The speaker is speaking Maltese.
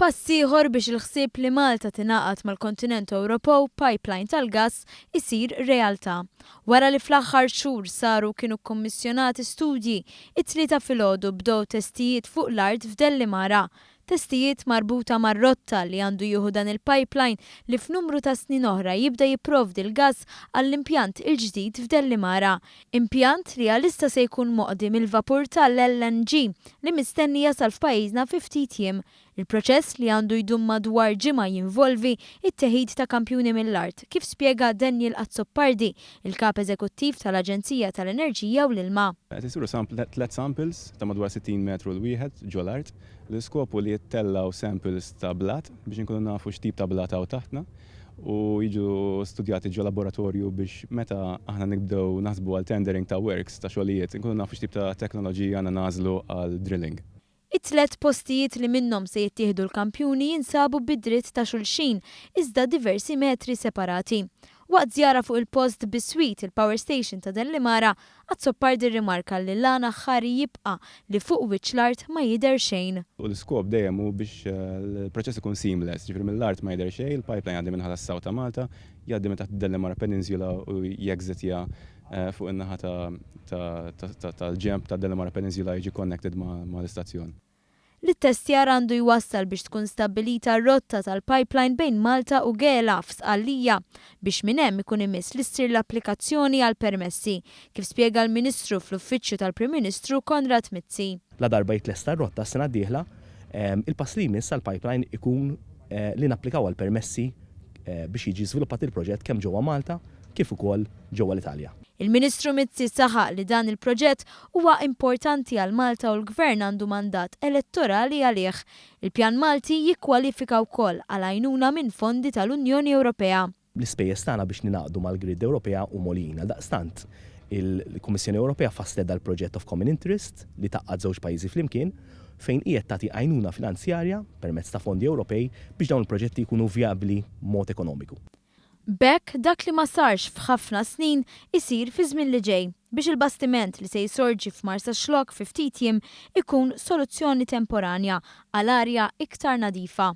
Pass ieħor biex il-ħsieb li Malta tingħaqad mal-kontinent Ewropew pipeline tal-gass isir realtà. Wara li fl-aħħar xhur saru kienu kkommissjonati studji, it-tlieta filgħodu bdew testijiet fuq l-art f'Dellimara. Testijiet marbuta mar-rotta li għandu jieħu dan il-pipeline li f'numru ta' snin oħra jibda jipprovdi l-gass għall-impjant il-ġdid f'Dellimara. Impjant li għalissa se jkun moqdim il-vapur tal-LNG li mistenni jasal f'pajjiżna fi ftit jiem. Il-proċess li għandu jdum madwar ġimgħa jinvolvi it-teħid ta' kampjuni mill-art, kif spjega Daniel Azzopardi, il-kap eżekuttiv tal-Aġenzija tal-Enerġija u l-Ilma. Qed isiru tliet samples ta' madwar 60 metru l-wieħed ġol art. L-iskopu li jittellaw samples ta' blat biex inkunu nafu x'tip ta' blat hawn taħtna u jiġu studjati ġo laboratorju biex meta aħna nibdew naħsbu għal tendering ta' works ta' xogħlijiet inkunu nafu x'tip ta' teknoloġija għandna nażlu għal drilling. It-tlet postijiet li minnhom se jittieħdu l-kampjuni jinsabu bid-dritt ta' xulxin, iżda diversi metri separati. Waqt żjara fuq il-post Biswit il-Power Station ta' Dellimara, Azzopardi rimarka li l-għana ħari jibqa' li fuq wiċċ l-art ma jidher xejn. U l-iskop dejjem hu biex il-proċess ikun seamless, ġifieri mill-art ma jidher xejn, il-pipeline jgħaddi minħala s-Saw ta' Malta, jgħaddi minn taħt Dellimara Peninsula u jeżitja fuq in-naħa tal-ġemp ta' Dellimara Peninsula jiġi connected ma' l-istazzjon. L-testjar għandu jwassal biex tkun stabbilita r-rotta tal-pipeline bejn Malta u Gela f'Sqallija biex minn hemm ikun imiss li ssir l-applikazzjoni għal permessi, kif spjega l-Ministru fl-Uffiċċju tal-Prim Ministru Konrad Mizzi. La darba jitlesta r-rotta s-sena d-dieħla, il-pass li jmiss għall-pipeline ikun li napplikaw għal permessi biex jiġi żviluppat il-proġett kemm ġewwa Malta kif ukoll ġewwa l-Italja. Il-Ministru Mizzi saħaq li dan il-proġett huwa importanti għal Malta u l-Gvern għandu mandat elettorali għalih. Il-Pjan Malti jikkwalifika wkoll għal għajnuna minn fondi tal-Unjoni Ewropea. L-ispejjeż tagħna biex ninaqdu mal-Grid Ewropea u molin għaldaqstant il-Kummissjoni Ewropea faslet dal-Project of Common Interest li taqqad żewġ pajjiżi flimkien fejn qiegħed tagħti għajnuna finanzjarja permezz ta' fondi Ewropej biex dawn il-proġetti jkunu vjabbli mod ekonomiku. Bekk dak li ma sarx f'ħafna snin isir fi żmien li ġej biex il-bastiment li se jsorġi f'Marsa Xlok fi ftit jiem ikun soluzzjoni temporanja għal arja iktar nadifa.